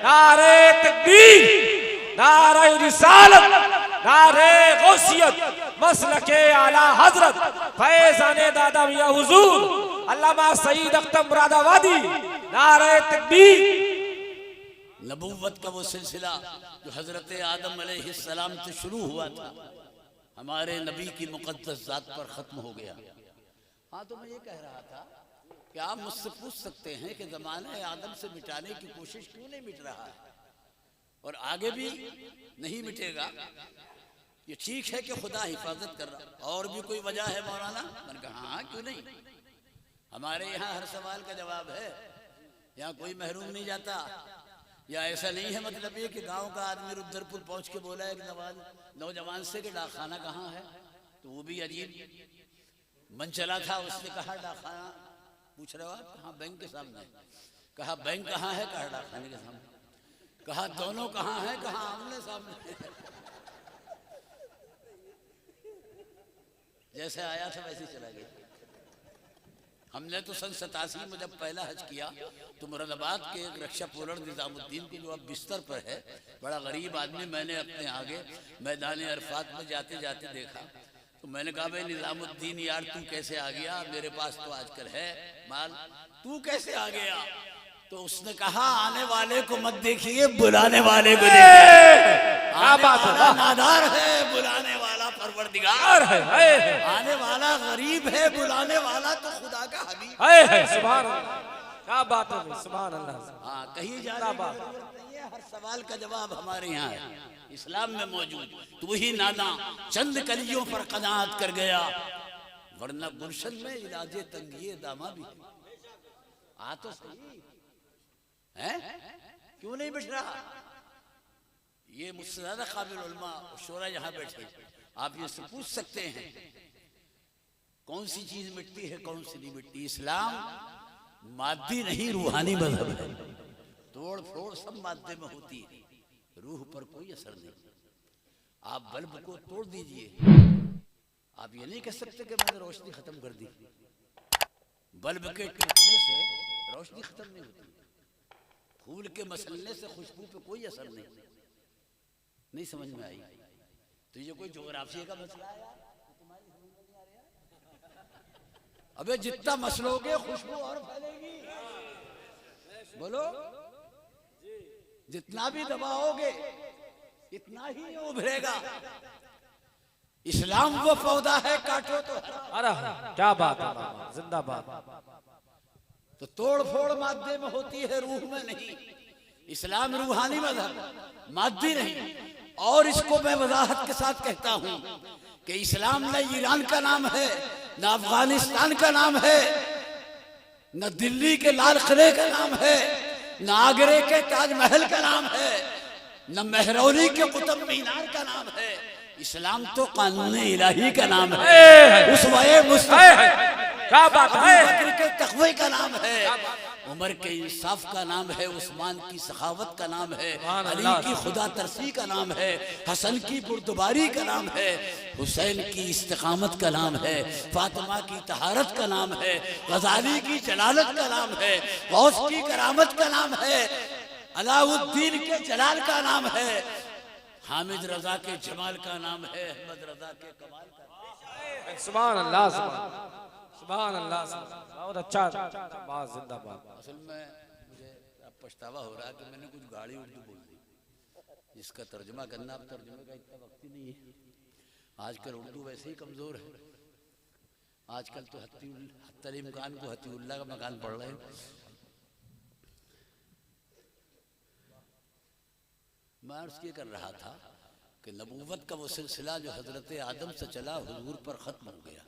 नारे तकबीर, नारे रिसालत, नारे गौसियत, मसलके आला हजरत फैज़ाने दादा मियां हुजूर अल्लामा सईद अख्तर मुरादाबादी। नारे तकबीर। नबूवत का वो सिलसिला जो हजरत आदम अलैहिस्सलाम से शुरू हुआ था, हमारे नबी की मुकद्दस जात पर खत्म हो गया। हाँ, तो मैं ये कह रहा था कि आप मुझसे पूछ सकते हैं कि ज़माने आदम से मिटाने की कोशिश क्यों नहीं मिट रहा है और आगे भी नहीं मिटेगा। ये ठीक है कि खुदा हिफाजत कर रहा, और भी कोई वजह है मौलाना? मैंने कहा हाँ, क्यों नहीं। हमारे यहाँ हर सवाल का जवाब है, यहाँ कोई महरूम नहीं जाता। या ऐसा नहीं है मतलब ये कि गांव का आदमी रुद्रपुर पहुंच के बोला एक नौजवान से कि डाकखाना कहाँ है, तो वो भी अजीब मन चला था। उसने कहा डाकखाना पूछ रहे हो आप? कहाँ? बैंक के सामने। कहा बैंक कहाँ है? कहा डाकखाने के सामने। कहा दोनों कहाँ है? कहा आमने सामने। जैसे आया था वैसे चला गया। हमने तो सन 87 में जब पहला हज किया तो मुरादाबाद के एक रक्षा पोलर निजामुद्दीन की जो अब बिस्तर पर है, बड़ा गरीब आदमी, मैंने अपने आगे मैदान अरफात में जाते जाते देखा। तो मैंने कहा भाई निजामुद्दीन यार तू कैसे आ गया? मेरे पास तो आजकल है माल, तू कैसे आ गया? तो उसने कहा आने वाले को मत देखिए, बुलाने वाले को देखिए। नादार है, बुलाने वाला परवरदिगार है। आने वाला गरीब है, बुलाने वाला तो खुदा का हबीब है। सुभान अल्लाह, क्या बात है, सुभान अल्लाह। हाँ, कहीं जाने की जरूरत नहीं है, हर सवाल का जवाब हमारे यहाँ है, इस्लाम में मौजूद। तू ही नादा चंद कलियों पर कनात कर गया, वरना गुलशन में इलाजे तंगिए दामा भी आ तो सही है। क्यों नहीं बिठ रहा? ये मुझसे ज्यादा काबिल उलमा शोरा यहाँ बैठे, आप ये पूछ सकते हैं कौन सी चीज मिटती है कौन सी नहीं मिटती। इस्लाम मादी नहीं रूहानी मजहब है। तोड़ फोड़ सब मादे में होती है, रूह पर कोई असर नहीं। आप बल्ब को तोड़ दीजिए, आप ये नहीं कह सकते कि मैंने रोशनी खत्म कर दी। बल्ब के टूटने से रोशनी खत्म नहीं होती, फूल के मसलने से खुशबू पे कोई असर नहीं समझ में आई? तो ये कोई ज्योग्राफी का मसला है यार, तुम्हारी समझ में नहीं आ रहा। अबे जितना मसलोगे खुशबू और फैलेगी। बोलो, जितना भी दबाओगे इतना ही उभरेगा। इस्लाम वो पौधा है काटो तो। अरे क्या बात है, जिंदाबाद। तो तोड़ फोड़ मादे में होती है, रूह में नहीं। इस्लाम रूहानी मजहब, मादी नहीं। और इसको मैं वजाहत के साथ कहता हूं कि इस्लाम न ईरान का नाम है, न अफगानिस्तान का नाम है, न दिल्ली के लाल किले का नाम है, न आगरे के ताजमहल का नाम है, न मेहरौली के कुतुब मीनार का नाम है। इस्लाम तो कानून इलाही का नाम है, उसवाए मुस्तफा क्या बात है, के तक़वे का नाम है, उमर के इंसाफ का नाम है, उस्मान की सखावत का नाम है, अली की खुदा तरसी का नाम है, हसन की बुर्दबारी का नाम है, हुसैन की इस्तिकामत का नाम है, फातिमा की तहारत का नाम है, गजाली की जलालत का नाम है, गौस की करामत का नाम है, अलाउद्दीन के जलाल का नाम है, हामिद रजा के जमाल का नाम है, अहमद रजा के कमाल का नाम है। सुभान अल्लाह, सुभान अल्लाह, बहुत अच्छा, बात जिंदाबाद। असल में मुझे अब पछतावा हो रहा है कि मैंने कुछ गाड़ी उर्दू बोल दी, जिसका तर्जुमा करना अब तर्जुमे का इतना वक्त ही नहीं है। आजकल उर्दू वैसे ही कमज़ोर है। आजकल तो हत्तल इम्कान को हतीउल्लाह का मकान पढ़ रहे हैं। मैं अर्ज़ ये कर रहा था कि नबूवत का वो सिलसिला जो हज़रत आदम से चला हुजूर पर ख़त्म हो गया।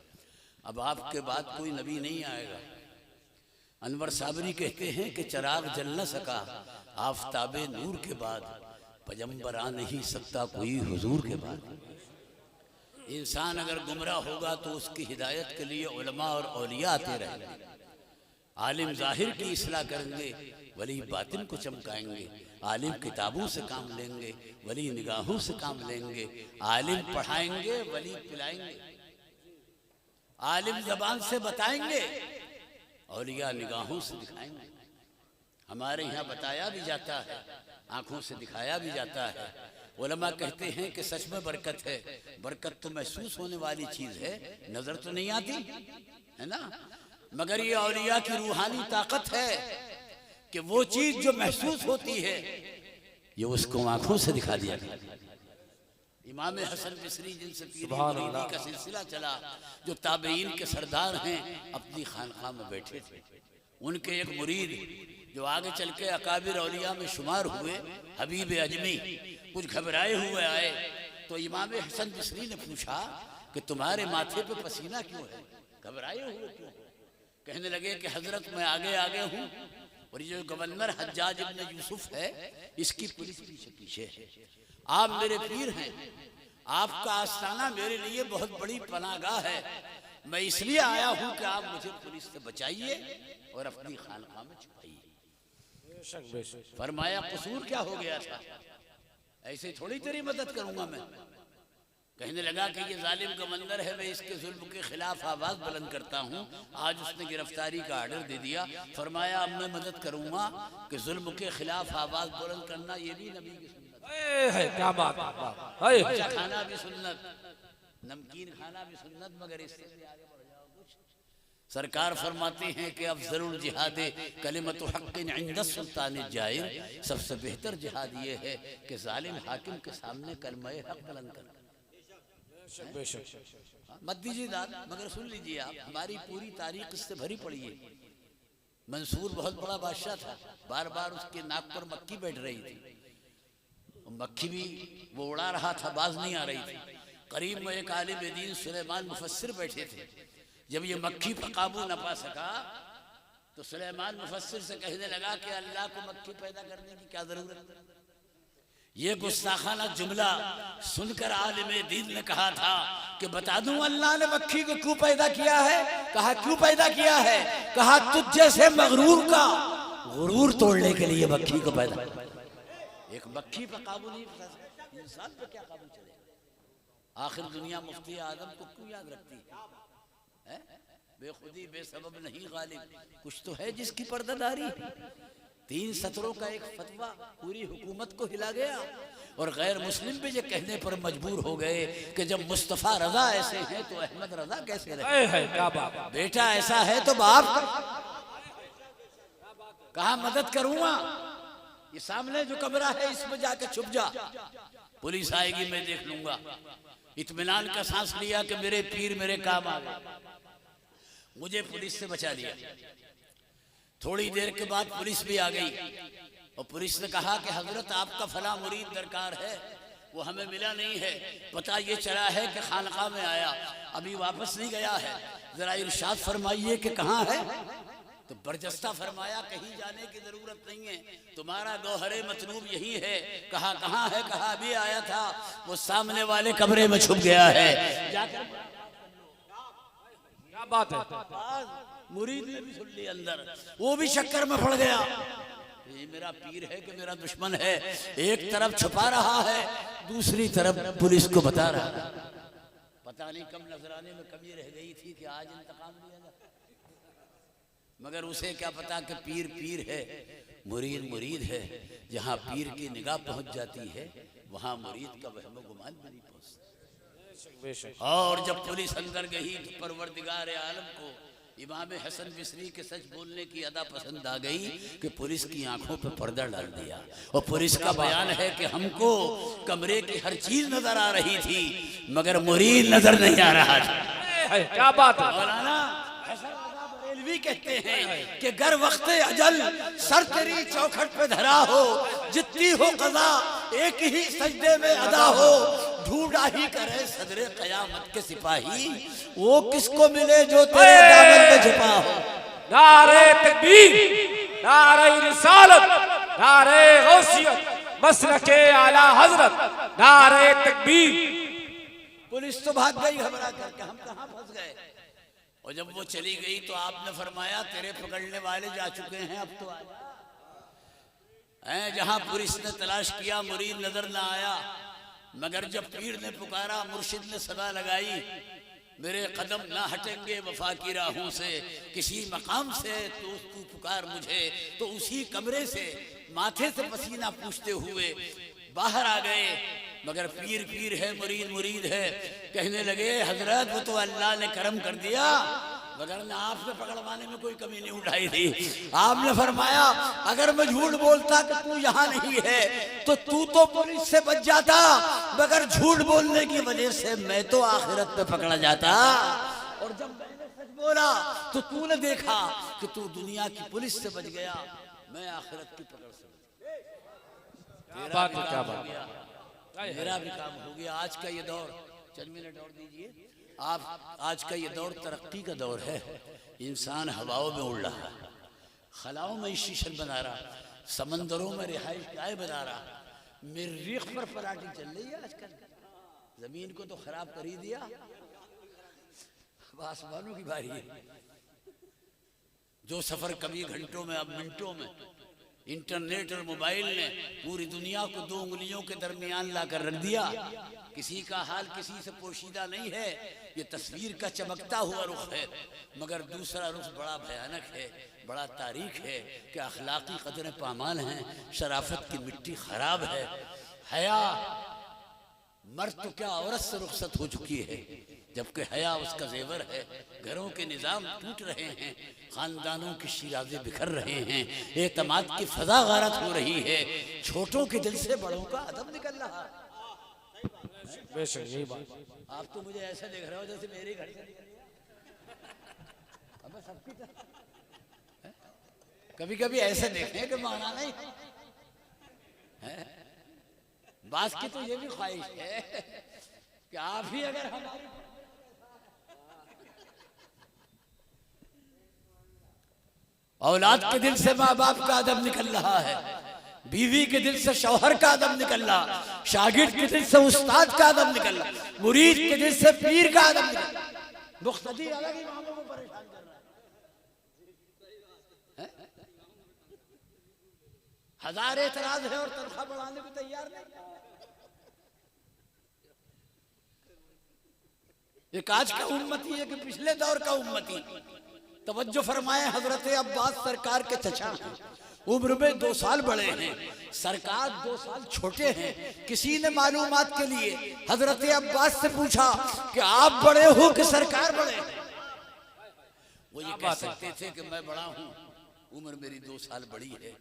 अब आपके बाद कोई नबी नहीं आएगा। अनवर साबरी कहते हैं कि चराग जल न सका आफताबे नूर के बाद, पैगंबर आ नहीं सकता कोई हुजूर के बाद। इंसान अगर गुमराह होगा तो उसकी हिदायत के लिए उलमा और औलिया आते रहेंगे। आलिम जाहिर की इस्लाह करेंगे, वली बातिन को चमकाएंगे। आलिम किताबों से काम लेंगे, वली निगाहों से काम लेंगे। आलिम पढ़ाएंगे, वली पिलाएंगे। आलिम जबान से बताएंगे, औलिया निगाहों से दिखाएंगे। हमारे यहाँ बताया भी जाता है आंखों से दिखाया भी जाता है। उलमा कहते हैं कि सच में बरकत है। बरकत तो महसूस होने वाली चीज है, नजर तो नहीं आती है ना। मगर ये औलिया की रूहानी ताकत है कि वो चीज जो महसूस होती है ये उसको आंखों से दिखा दिया। इमाम हसन बिसरी जिनसे पीरी मुरीदी का सिलसिला चला, जो ताबईन के सरदार हैं, अपनी खानकाह में बैठे थे। उनके एक मुरीद जो आगे चल के अकाबिर औलिया में शुमार हुए, हबीब अजमी, कुछ घबराए हुए आए तो इमाम हसन बिसरी ने पूछा कि तुम्हारे माथे पे पसीना क्यों है, घबराए हुए क्यों? कहने लगे कि हजरत मैं आगे आगे हूँ और ये जो गवर्नर हज्जाज इब्न यूसुफ है इसकी पुलिस पीछे पीछे है। आप मेरे पीर हैं, आपका आस्थाना मेरे लिए बहुत बड़ी पनाहगाह है। मैं इसलिए आया हूँ कि आप मुझे पुलिस से बचाइए और अपनी खानकाह में छुपाइए। फरमाया कसूर क्या हो गया था, ऐसे थोड़ी तेरी मदद करूंगा मैं। कहने लगा कि ये जालिम गवर्नर है, मैं इसके जुल्म के खिलाफ आवाज बुलंद करता हूँ। आज उसने गिरफ्तारी का आर्डर दे दिया। फरमाया अब मैं मदद करूंगा कि जुल्म के खिलाफ आवाज बुलंद करना ये भी नबी की सुन्नत है। क्या बात है, अच्छा खाना भी सुन्नत, नमकीन खाना भी सुन्नत, मगर इससे भी आगे बढ़ जाओ कुछ। सरकार फरमाते हैं कि अफजलुल जिहाद कलिमतु हक़्क़िन इंद सुल्तान जाहिर, सबसे बेहतर जिहाद ये है कि जालिम हाकिम के सामने कलमे हक बुलंद करना। मत दीजिए दाद, मगर सुन लीजिए आप, हमारी पूरी तारीख इससे भरी पड़ी है। मंसूर बहुत बड़ा बादशाह था, बार बार उसके नाक पर मक्खी बैठ रही थी, मक्खी भी वो उड़ा रहा था, बाज नहीं आ रही थी। करीब में एक आलिम दीन सुलेमान मुफस्सिर बैठे थे। जब ये मक्खी पर काबू न पा सका तो सुलेमान मुफस्सिर से कहने लगा कि अल्लाह को मक्खी पैदा करने की क्या जरूरत है। ये गुस्ताखाना जुमला सुनकर आलिम दीन ने कहा था कि बता दूं अल्लाह ने मक्खी को क्यों पैदा किया है। कहा क्यों पैदा किया है? कहा तुझ जैसे मगरूर का गुरूर तोड़ने के लिए मक्खी को पैदा। एक मक्खी पर काबू नहीं पा सकता, इंसान पर क्या काबू चलेगा। आखिर दुनिया मुफ्ती आदम को क्यों याद रखती है? बेखुदी बेसबब नहीं गालिब, कुछ तो है जिसकी पर्दादारी। 3 सत्रों का एक फतवा पूरी हुकूमत को हिला गया और गैर मुस्लिम भी ये कहने पर मजबूर हो गए कि जब मुस्तफा रजा ऐसे हैं तो अहमद रजा कैसे रहे। क्या बात, बेटा ऐसा है तो बाप कहा मदद करूंगा, ये सामने जो कमरा है इसमें जाके छुप जा, पुलिस आएगी मैं देख लूंगा। इत्मीनान का सांस लिया कि मेरे पीर मेरे काम आ गए, मुझे पुलिस से बचा लिया। थोड़ी देर के बाद पुलिस भी आ गई और पुलिस ने कहा कि हजरत आपका फला मुरीद दरकार है, वो हमें मिला नहीं है, पता ये चला है कि खानकाह में आया, अभी वापस नहीं गया है, जरा इरशाद फरमाइए कि कहाँ है। तो बरजस्ता फरमाया कहीं जाने की जरूरत नहीं है, तुम्हारा गौहरे मतलूब यही है। कहा कहाँ है? कहा अभी आया था, वो सामने वाले कमरे में छुप गया है, जाकर क्या बात है। मुरीद ने भी सुन ली अंदर, वो भी चक्कर में पड़ गया। ये मेरा पीर है कि मेरा दुश्मन है, एक तरफ छुपा रहा है, दूसरी तरफ पुलिस को बता रहा है। पता नहीं कब नजराने में कमी रह गई थी कि आज इंतकाम लिया जाए, मगर उसे क्या पता कि पीर पीर है, मुरीद मुरीद है। जहाँ पीर की निगाह पहुंच जाती है वहाँ मुरीद का वहम गुमान भी नहीं पहुंचता। और जब पुलिस अंदर गई तो परवरदिगार आलम को इमाम हसन बिसरी के सच बोलने की अदा पसंद आ गई कि पुलिस की आंखों पर पर्दा डाल दिया। और पुलिस का बयान है कि हमको कमरे की हर चीज नजर आ रही थी मगर मुरीद नजर नहीं आ रहा था। क्या बात है। मौलाना भी कहते हैं कि गर वक्त अजल सर तेरी चौखट पे धरा हो, जितनी हो कज़ा एक ही सजदे में अदा हो, ढूंढा ही करे सदरे कयामत के सिपाही, वो किसको मिले जो तेरे दामन में छुपा हो। नारे तकबीर, नारे रिसालत, नारे गौसियत, मसलके आला हजरत, नारे तकबीर। पुलिस तो भाग गई घबरा करके, हम कहाँ फंस गए। और जब वो चली गई तो आपने फरमाया तेरे पकड़ने वाले जा चुके हैं, अब तो आए। जहां पुलिस ने तलाश किया मुरीद नजर ना आया, मगर जब पीर ने पुकारा, मुर्शिद ने सदा लगाई, मेरे कदम ना हटेंगे वफा की राहों से, किसी मकाम से तो तू पुकार मुझे, तो उसी कमरे से माथे से पसीना पूछते हुए बाहर आ गए। मगर पीर पीर है, मुरीद मुरीद है। कहने लगे हजरत वो तो अल्लाह ने करम कर दिया, मगर ने आपसे पकड़वाने में कोई कमी नहीं उठाई थी। आपने फरमाया अगर मैं झूठ बोलता कि तू यहाँ नहीं है तो तू तो पुलिस से बच जाता, मगर झूठ बोलने की वजह से मैं तो आखिरत में पकड़ा जाता। और जब मैंने सच बोला तो तूने देखा कि तू दुनिया की पुलिस से बच गया, मैं आखिरत की पकड़ से बच बात है, क्या बात गया, मेरा भी काम हो गया। आज का ये दौर, चंद मिनट और दीजिए आप, आज का ये दौर तरक्की का दौर है। इंसान हवाओं में उड़ रहा, खलाओं में स्टेशन बना रहा, समंदरों में रिहाइश गाह बना रहा, मरीख पर पराठी चल रही है आजकल। जमीन को तो खराब कर ही दिया, अब आसमानों की बारी है। जो सफर कभी घंटों में अब मिनटों में इंटरनेट और मोबाइल ने पूरी दुनिया को दो उंगलियों के दरमियान लाकर रख दिया। किसी का हाल किसी से पोशीदा नहीं है, ये तस्वीर का चमकता हुआ रुख है, मगर दूसरा रुख बड़ा भयानक है, बड़ा तारीख है कि अखलाकी कदरें पामाल हैं, शराफत की मिट्टी खराब है। हया मर्द तो क्या औरत से रुखसत हो चुकी है, जबकि हया उसका जेवर है। घरों के निजाम टूट रहे हैं, खानदानों की शिराजे बिखर रहे हैं, एतमाद की फजा गारत हो रही है, छोटों के दिल से बड़ों का अदब निकल रहा है। बेशक यही बात। आप तो मुझे ऐसा देख रहे हो जैसे मेरे घर से अब सबकी कभी कभी ऐसे देखें कि माना नहीं है। बात की तो ये भी ख्वाहिश है कि आप ही अगर हमारी औलाद के दिल से माँ बाप का अदब निकल रहा है, बीवी के दिल से शौहर का अदब निकल रहा, शागिर्द के दिल से उस्ताद का अदब निकल रहा, मुरीद के दिल से पीर का अदब निकल रहा। मुख्तदी अलग इमामों को परेशान कर रहा है। हजार एतराज है और तनख्वाह बढ़ाने को तैयार नहीं। एक आज का उम्मती है कि पिछले दौर का उम्मती। तवज्जो फरमाए, हजरत अब्बास सरकार के चचा हैं, उम्र में 2 साल बड़े हैं, सरकार 2 साल छोटे हैं। किसी ने मालूमात के लिए हजरत अब्बास से पूछा कि आप बड़े हो कि सरकार बड़े हैं? वो ये कह सकते थे कि मैं बड़ा हूं, उम्र मेरी 2 साल बड़ी है,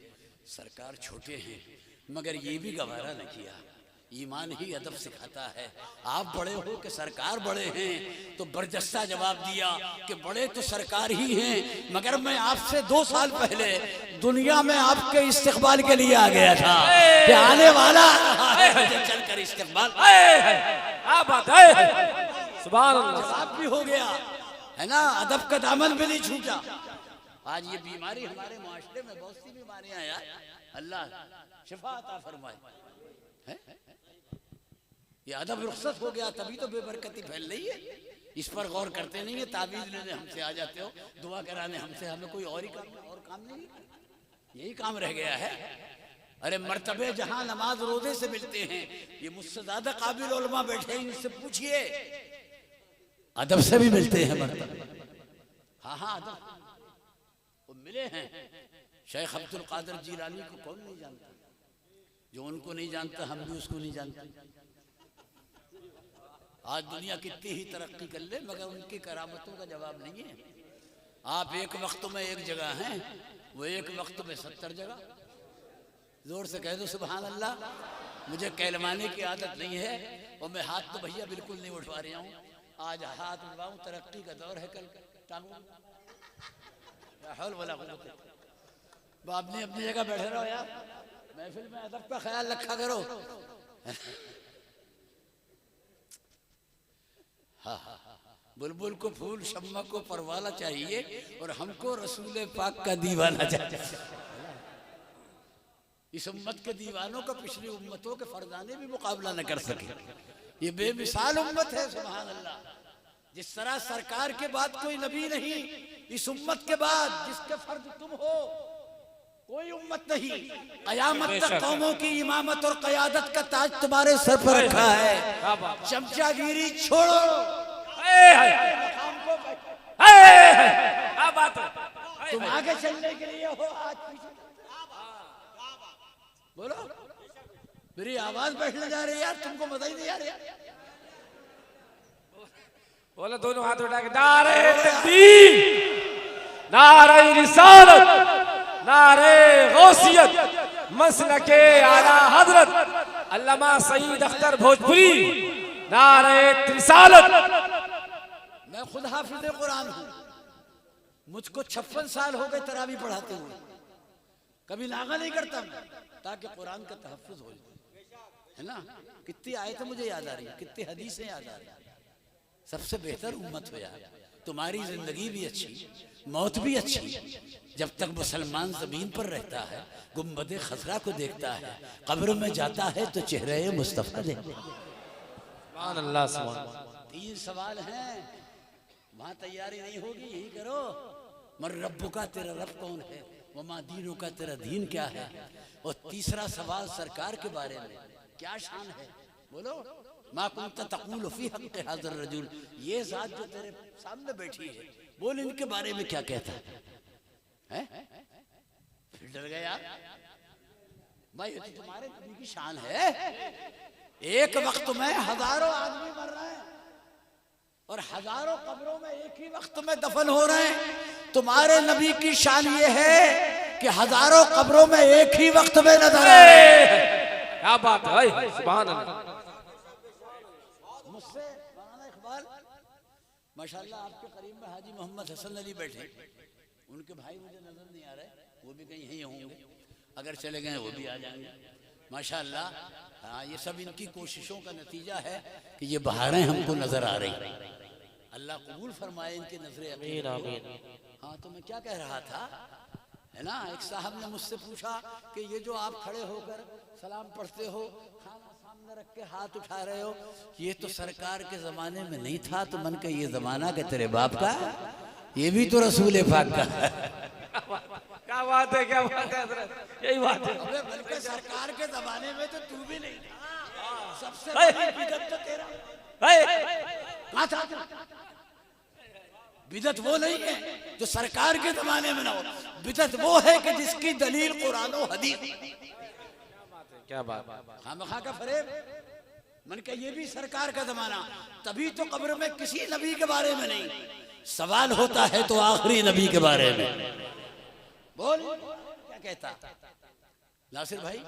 सरकार छोटे हैं, मगर ये भी गवारा न किया। ईमान ही अदब सिखाता है। आप बड़े हो कि सरकार बड़े हैं? तो बरजस्ता जवाब दिया कि बड़े तो सरकार ही हैं, मगर मैं आपसे 2 साल पहले दुनिया में आपके इस्तेकबाल के लिए आ गया था कि आने वाला चलकर इस्तेकबाल। सुभान अल्लाह, जवाब भी हो गया है ना, अदब का दामन भी नहीं छूटा। आज ये बीमारी हमारे माशरे में, बहुत सी बीमारियां यार, अल्लाह शिफा अता फरमाए। ये अदब रुखसत हो गया, तभी तो बेबरकती फैल रही है। इस पर गौर करते नहीं है, ताबीज लेने हमसे आ जाते हो, दुआ कराने हमसे, हमें कोई और ही काम नहीं, यही काम रह गया है। अरे मर्तबे जहां नमाज रोजे से मिलते हैं, ये मुझसे ज्यादा काबिल उलमा बैठे हैं, इनसे पूछिए, अदब से भी मिलते हैं मर्तबे। हाँ अदब वो मिले हैं। शेख अब्दुल कादिर जीलानी को कौन नहीं जानता? जो उनको नहीं जानता हम भी उसको नहीं जानते। आज दुनिया कितनी ही तरक्की कर ले, मगर उनकी करामतों का जवाब नहीं है। आप एक वक्त में एक जगह हैं, वो एक वक्त में 70 जगह। जोर से कह दो सुभान अल्लाह। मुझे कहलवाने की आदत नहीं है, और मैं हाथ तो भैया बिल्कुल नहीं उठवा रहा हूँ। आज हाथ उठवाऊँ, तरक्की का दौर है, कल टांगू वाला आपने अपनी जगह बैठे रहो यार, महफिल में अदब का ख्याल रखा करो। हाँ, बुलबुल को फूल, शम्मा को परवाला चाहिए, और हमको रसूल पाक का दीवाना चाहिए। इस उम्मत के दीवानों का पिछली उम्मतों के फरजाने भी मुकाबला न कर सके। ये बेमिसाल उम्मत है, सुभान अल्लाह। जिस तरह सरकार के बाद कोई नबी नहीं, इस उम्मत के बाद जिसके फर्ज तुम हो कोई उम्मत नहीं। कयामत तक कौमों की इमामत और क़यादत का ताज तुम्हारे सर पर रखा है। चमचागिरी छोड़ो, तुम आगे चलने के लिए हो, आज पीछे। बोलो, मेरी आवाज बैठने जा रही है यार, तुमको मजा ही नहीं आ रहा। बोलो दोनों हाथ उठा के नारे तकबीर, नारे रिसालत, नारे गौसियत, मसलके आला हजरत अल्लामा सईद अख्तर भोजपुरी, नारे रिसालत। मैं खुद हाफिज कुरान हूँ, मुझको 56 साल हो गए तरावी पढ़ाते हुए, कभी नागा नहीं करता मैं, ताकि कुरान का तहफ्फुज हो जाए, है ना। कितनी आयतें मुझे याद आ रही है, कितनी हदीसें याद आ रही है। सबसे बेहतर उम्मत हो यार, तुम्हारी जिंदगी भी अच्छी, मौत भी अच्छी। जब तक मुसलमान जमीन पर रहता है, गुम्बद खजरा को देखता है, कब्र में जाता है तो चेहरे मुस्तफा देखता है। सुभान अल्लाह, सुभान अल्लाह। 3 सवाल हैं, वहां तैयारी नहीं होगी, यही करो। मर रब्बु का, तेरा रब कौन है, वमा दीनों का, तेरा दीन क्या है। और तीसरा सवाल सरकार के बारे में, क्या शान है, बोलो। मा कुंत तक़ूलु फी हक़्क़ि हाज़िर रजुल, ये जात जो तेरे सामने बैठी है, बोल इनके बारे में क्या कहता है? फिर डर गया भाई, ये तो तुम्हारे नबी की शान है। एक वक्त में हजारों आदमी मर रहे हैं और हजारों कब्रों में एक ही वक्त में दफन हो रहे हैं। तुम्हारे नबी की शान ये है कि हजारों कब्रों में एक ही वक्त में नजर आ रहे हैं। क्या बात है भाई, सुभान अल्लाह। मुझसे मौलाना इकबाल माशाल्लाह, आपके करीब में हाजी मोहम्मद हसन अली बैठे, उनके भाई मुझे नजर नहीं आ रहे, वो भी कहीं यहीं होंगे, अगर चले गए वो भी आ जाएंगे माशाल्लाह। हाँ, ये सब इनकी कोशिशों का नतीजा है कि ये बहारें हमको नजर आ रही। अल्लाह कबूल फरमाए इनके नजरे अमीन, आमीन। हाँ, तो मैं क्या कह रहा था, है ना, एक साहब ने मुझसे पूछा कि ये जो आप खड़े होकर सलाम पढ़ते हो, खाना सामने रख के हाथ उठा रहे हो, ये तो सरकार के जमाने में नहीं था। तो मन का ये जमाना के तेरे बाप का, ये भी तो रसूल पाक का। क्या बात है, क्या बात है हजरत, यही बात है। अबे बल्कि सरकार के जमाने में तो तू भी नहीं था, सबसे बड़ी बिदअत तो तेरा कहाँ था। बिदअत वो नहीं है जो सरकार के जमाने में ना हो, बिदअत वो है कि जिसकी दलील कुरान और हदीस। क्या बात, खामखा का फरेब। मन का ये भी सरकार का जमाना, तभी तो कब्र में किसी नबी के बारे में नहीं सवाल होता है, तो आखिरी नबी के बारे में बोल क्या कहता नासिर भाई।